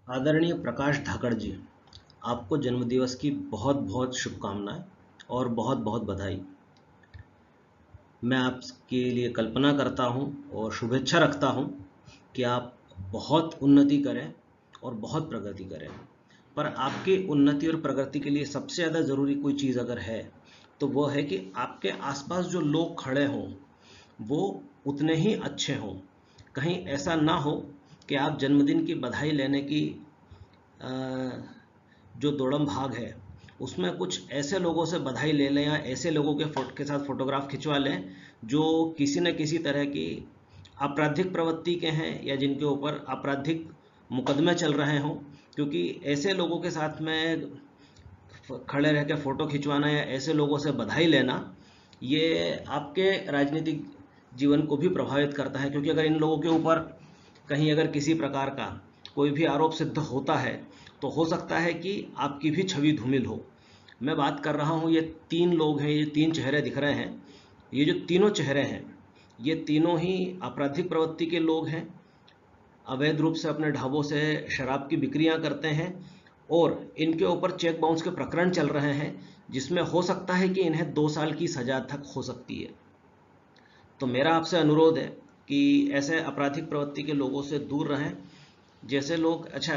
आदरणीय प्रकाश धाकड़ जी, आपको जन्मदिवस की बहुत बहुत शुभकामनाएं और बहुत बहुत बधाई। मैं आपके लिए कल्पना करता हूं और शुभेच्छा रखता हूं कि आप बहुत उन्नति करें और बहुत प्रगति करें। पर आपकी उन्नति और प्रगति के लिए सबसे ज़्यादा ज़रूरी कोई चीज़ अगर है तो वो है कि आपके आसपास जो लोग खड़े हों वो उतने ही अच्छे हों। कहीं ऐसा ना हो कि आप जन्मदिन की बधाई लेने की अ, जो दौड़म भाग है उसमें कुछ ऐसे लोगों से बधाई ले लें या ऐसे लोगों के साथ फोटोग्राफ खिंचवा लें जो किसी न किसी तरह की आपराधिक प्रवृत्ति के हैं या जिनके ऊपर आपराधिक मुकदमे चल रहे हों। क्योंकि ऐसे लोगों के साथ में खड़े रह के फ़ोटो खिंचवाना या ऐसे लोगों से बधाई लेना ये आपके राजनीतिक जीवन को भी प्रभावित करता है। क्योंकि अगर इन लोगों के ऊपर कहीं अगर किसी प्रकार का कोई भी आरोप सिद्ध होता है तो हो सकता है कि आपकी भी छवि धूमिल हो। मैं बात कर रहा हूँ, ये तीन लोग हैं, ये तीन चेहरे दिख रहे हैं। ये जो तीनों चेहरे हैं ये तीनों ही आपराधिक प्रवृत्ति के लोग हैं, अवैध रूप से अपने ढाबों से शराब की बिक्रियां करते हैं और इनके ऊपर चेक बाउंस के प्रकरण चल रहे हैं जिसमें हो सकता है कि इन्हें 2 साल की सजा तक हो सकती है। तो मेरा आपसे अनुरोध है कि ऐसे आपराधिक प्रवृत्ति के लोगों से दूर रहें। जैसे लोग, अच्छा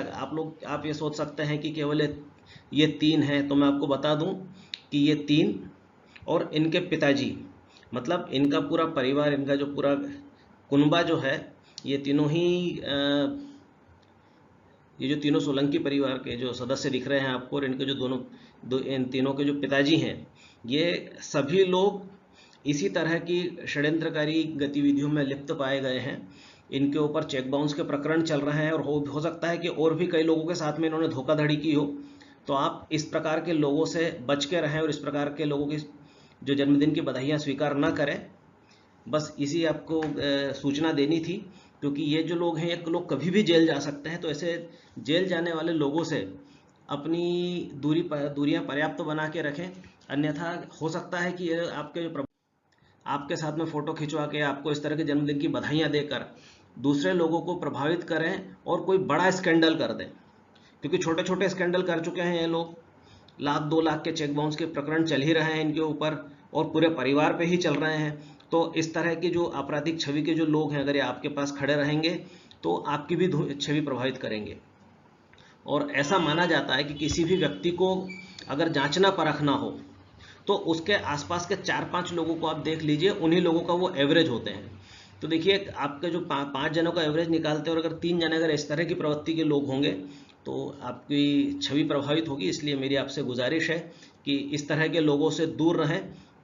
आप ये सोच सकते हैं कि केवल ये तीन हैं, तो मैं आपको बता दूं कि ये तीन और इनके पिताजी, मतलब इनका पूरा परिवार, इनका जो पूरा कुनबा जो है, ये तीनों ही ये जो तीनों सोलंकी परिवार के जो सदस्य दिख रहे हैं आपको और इनके जो इन तीनों के जो पिताजी हैं, ये सभी लोग इसी तरह की षड्यंत्रकारी गतिविधियों में लिप्त पाए गए हैं। इनके ऊपर चेक बाउंस के प्रकरण चल रहे हैं और हो सकता है कि और भी कई लोगों के साथ में इन्होंने धोखाधड़ी की हो। तो आप इस प्रकार के लोगों से बच के रहें और इस प्रकार के लोगों की जो जन्मदिन की बधाइयाँ स्वीकार ना करें। बस इसी आपको सूचना देनी थी। क्योंकि ये जो लोग हैं, ये लोग कभी भी जेल जा सकते हैं। तो ऐसे जेल जाने वाले लोगों से अपनी दूरियां पर्याप्त बना के रखें। अन्यथा हो सकता है कि ये आपके साथ में फ़ोटो खिंचवा के आपको इस तरह के जन्मदिन की बधाइयां देकर दूसरे लोगों को प्रभावित करें और कोई बड़ा स्कैंडल कर दें। क्योंकि छोटे छोटे स्कैंडल कर चुके हैं ये लोग, 1 लाख 2 लाख के चेक बाउंस के प्रकरण चल ही रहे हैं इनके ऊपर और पूरे परिवार पे ही चल रहे हैं। तो इस तरह की जो आपराधिक छवि के जो लोग हैं, अगर ये आपके पास खड़े रहेंगे तो आपकी भी छवि प्रभावित करेंगे। और ऐसा माना जाता है कि किसी भी व्यक्ति को अगर जांचना परखना हो तो उसके आसपास के 4-5 लोगों को आप देख लीजिए, उन्हीं लोगों का वो एवरेज होते हैं। तो देखिए, आपके जो 5 जनों का एवरेज निकालते हैं और अगर 3 जने अगर इस तरह की प्रवृत्ति के लोग होंगे तो आपकी छवि प्रभावित होगी। इसलिए मेरी आपसे गुजारिश है कि इस तरह के लोगों से दूर रहें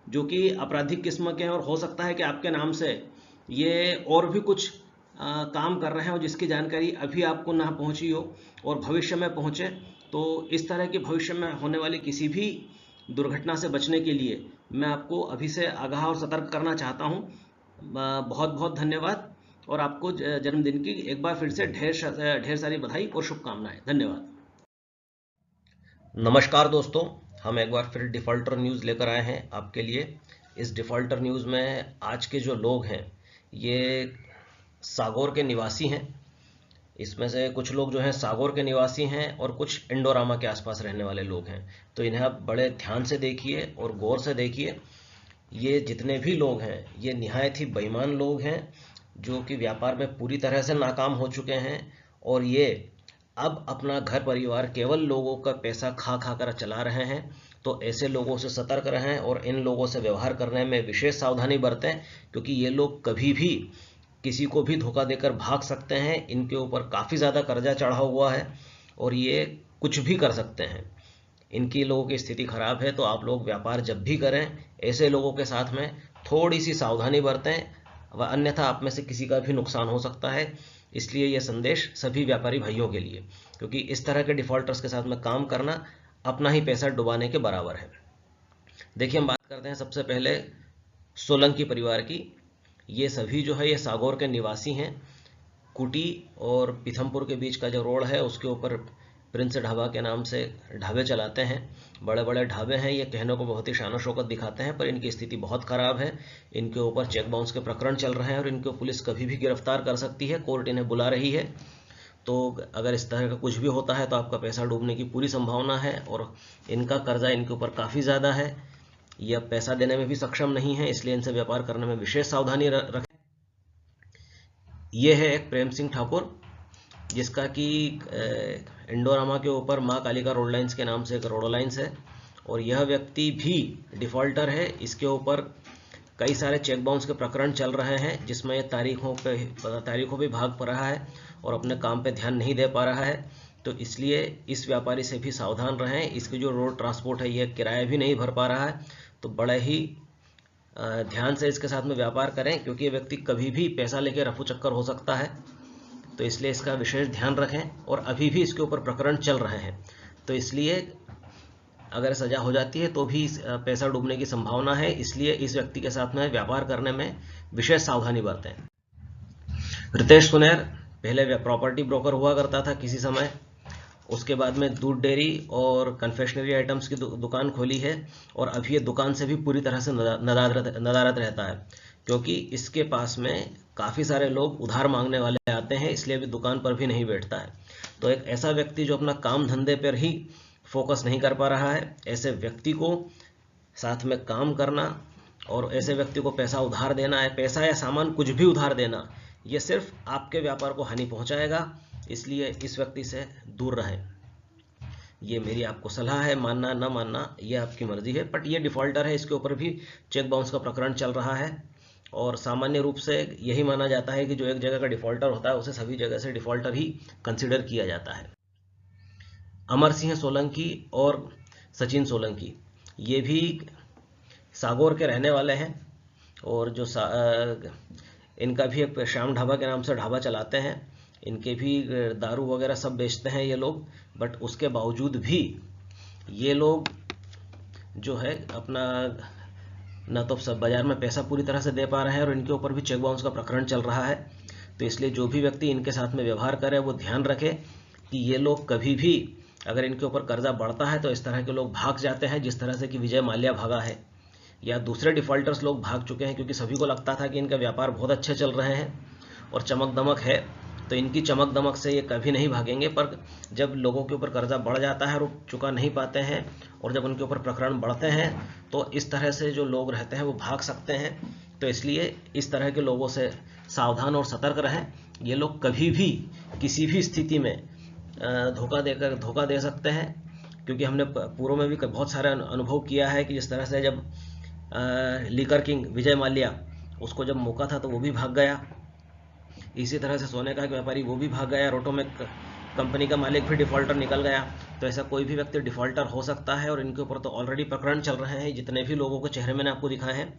जो कि आपराधिक किस्म के हैं और हो सकता है कि आपके नाम से ये और भी कुछ काम कर रहे हैं और जिसकी जानकारी अभी आपको ना पहुंची हो और भविष्य में पहुंचे। तो इस तरह की भविष्य में होने वाली किसी भी दुर्घटना से बचने के लिए मैं आपको अभी से आगाह और सतर्क करना चाहता हूं। बहुत बहुत धन्यवाद और आपको जन्मदिन की एक बार फिर से ढेर सारी बधाई और शुभकामनाएं। धन्यवाद। नमस्कार दोस्तों, हम एक बार फिर डिफ़ॉल्टर न्यूज़ लेकर आए हैं आपके लिए। इस डिफ़ॉल्टर न्यूज़ में आज के जो लोग हैं ये सागौर के निवासी हैं। इसमें से कुछ लोग जो हैं सागौर के निवासी हैं और कुछ इंडोरामा के आसपास रहने वाले लोग हैं। तो इन्हें आप बड़े ध्यान से देखिए और गौर से देखिए। ये जितने भी लोग हैं ये निहायत ही बेईमान लोग हैं जो कि व्यापार में पूरी तरह से नाकाम हो चुके हैं और ये अब अपना घर परिवार केवल लोगों का पैसा खा खा कर चला रहे हैं। तो ऐसे लोगों से सतर्क रहें और इन लोगों से व्यवहार करने में विशेष सावधानी बरतें, क्योंकि ये लोग कभी भी किसी को भी धोखा देकर भाग सकते हैं। इनके ऊपर काफ़ी ज़्यादा कर्जा चढ़ा हुआ है और ये कुछ भी कर सकते हैं। इनकी लोगों की स्थिति खराब है। तो आप लोग व्यापार जब भी करें ऐसे लोगों के साथ में थोड़ी सी सावधानी बरतें, व अन्यथा आप में से किसी का भी नुकसान हो सकता है। इसलिए यह संदेश सभी व्यापारी भाइयों के लिए, क्योंकि इस तरह के डिफ़ॉल्टर्स के साथ में काम करना अपना ही पैसा डुबाने के बराबर है। देखिए, हम बात करते हैं सबसे पहले सोलंकी परिवार की। ये सभी जो है ये सागौर के निवासी हैं। कुटी और पीथमपुर के बीच का जो रोड है उसके ऊपर प्रिंस ढाबा के नाम से ढाबे चलाते हैं। बड़े बड़े ढाबे हैं, ये कहने को बहुत ही शान शौकत दिखाते हैं पर इनकी स्थिति बहुत ख़राब है। इनके ऊपर चेक बाउंस के प्रकरण चल रहे हैं और इनको पुलिस कभी भी गिरफ्तार कर सकती है, कोर्ट इन्हें बुला रही है। तो अगर इस तरह का कुछ भी होता है तो आपका पैसा डूबने की पूरी संभावना है, और इनका कर्जा इनके ऊपर काफ़ी ज़्यादा है। यह पैसा देने में भी सक्षम नहीं है, इसलिए इनसे व्यापार करने में विशेष सावधानी रखें। ये है एक प्रेम सिंह ठाकुर, जिसका कि इंडोरामा के ऊपर माँ कालिका रोड लाइन्स के नाम से एक रोडो लाइन्स है, और यह व्यक्ति भी डिफ़ॉल्टर है। इसके ऊपर कई सारे चेक बाउंस के प्रकरण चल रहे हैं, जिसमें ये तारीखों पे भाग पा रहा है और अपने काम पे ध्यान नहीं दे पा रहा है। तो इसलिए इस व्यापारी से भी सावधान रहें। इसकी जो रोड ट्रांसपोर्ट है, यह किराया भी नहीं भर पा रहा है, तो बड़े ही ध्यान से इसके साथ में व्यापार करें, क्योंकि ये व्यक्ति कभी भी पैसा लेके रफू चक्कर हो सकता है। तो इसलिए इसका विशेष ध्यान रखें, और अभी भी इसके ऊपर प्रकरण चल रहे हैं, तो इसलिए अगर सजा हो जाती है तो भी पैसा डूबने की संभावना है। इसलिए इस व्यक्ति के साथ में व्यापार करने में विशेष सावधानी बरतें। रितेश सुनेर पहले प्रॉपर्टी ब्रोकर हुआ करता था किसी समय, उसके बाद में दूध डेयरी और कन्फेक्शनरी आइटम्स की दुकान खोली है, और अभी ये दुकान से भी पूरी तरह से नदारत रहता है, क्योंकि इसके पास में काफ़ी सारे लोग उधार मांगने वाले आते हैं, इसलिए अभी दुकान पर भी नहीं बैठता है। तो एक ऐसा व्यक्ति जो अपना काम धंधे पर ही फोकस नहीं कर पा रहा है, ऐसे व्यक्ति को साथ में काम करना और ऐसे व्यक्ति को पैसा उधार देना है, पैसा या सामान कुछ भी उधार देना, ये सिर्फ आपके व्यापार को हानि पहुंचाएगा। इसलिए इस व्यक्ति से दूर रहें। ये मेरी आपको सलाह है, मानना ना मानना ये आपकी मर्जी है। बट ये डिफ़ॉल्टर है, इसके ऊपर भी चेक बाउंस का प्रकरण चल रहा है, और सामान्य रूप से यही माना जाता है कि जो एक जगह का डिफ़ॉल्टर होता है उसे सभी जगह से डिफ़ॉल्टर ही कंसिडर किया जाता है। अमर सिंह सोलंकी और सचिन सोलंकी, ये भी सागौर के रहने वाले हैं, और जो इनका भी एक श्याम ढाबा के नाम से ढाबा चलाते हैं। इनके भी दारू वगैरह सब बेचते हैं ये लोग, बट उसके बावजूद भी ये लोग जो है अपना ना तो सब बाज़ार में पैसा पूरी तरह से दे पा रहे हैं, और इनके ऊपर भी चेक बाउंस का प्रकरण चल रहा है। तो इसलिए जो भी व्यक्ति इनके साथ में व्यवहार करे वो ध्यान रखे कि ये लोग कभी भी, अगर इनके ऊपर कर्जा बढ़ता है तो इस तरह के लोग भाग जाते हैं, जिस तरह से कि विजय माल्या भागा है, या दूसरे डिफ़ॉल्टर्स लोग भाग चुके हैं, क्योंकि सभी को लगता था कि इनका व्यापार बहुत अच्छे चल रहे हैं और चमक दमक है, तो इनकी चमक दमक से ये कभी नहीं भागेंगे। पर जब लोगों के ऊपर कर्जा बढ़ जाता है और चुका नहीं पाते हैं, और जब उनके ऊपर प्रकरण बढ़ते हैं, तो इस तरह से जो लोग रहते हैं वो भाग सकते हैं। तो इसलिए इस तरह के लोगों से सावधान और सतर्क रहें। ये लोग कभी भी किसी भी स्थिति में धोखा दे सकते हैं, क्योंकि हमने पूर्व में भी बहुत सारे अनुभव किया है कि जिस तरह से जब लीकर किंग विजय माल्या, उसको जब मौका था तो वो भी भाग गया। इसी तरह से सोने का व्यापारी वो भी भाग गया, रोटोमेक कंपनी का मालिक भी डिफ़ॉल्टर निकल गया। तो ऐसा कोई भी व्यक्ति डिफ़ॉल्टर हो सकता है, और इनके ऊपर तो ऑलरेडी प्रकरण चल रहे हैं। जितने भी लोगों के चेहरे मैंने आपको दिखाए हैं,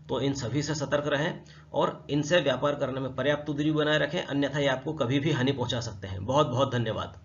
तो इन सभी से सतर्क रहें और इनसे व्यापार करने में पर्याप्त दूरी बनाए रखें, अन्यथा ये आपको कभी भी हानि पहुंचा सकते हैं। बहुत बहुत धन्यवाद।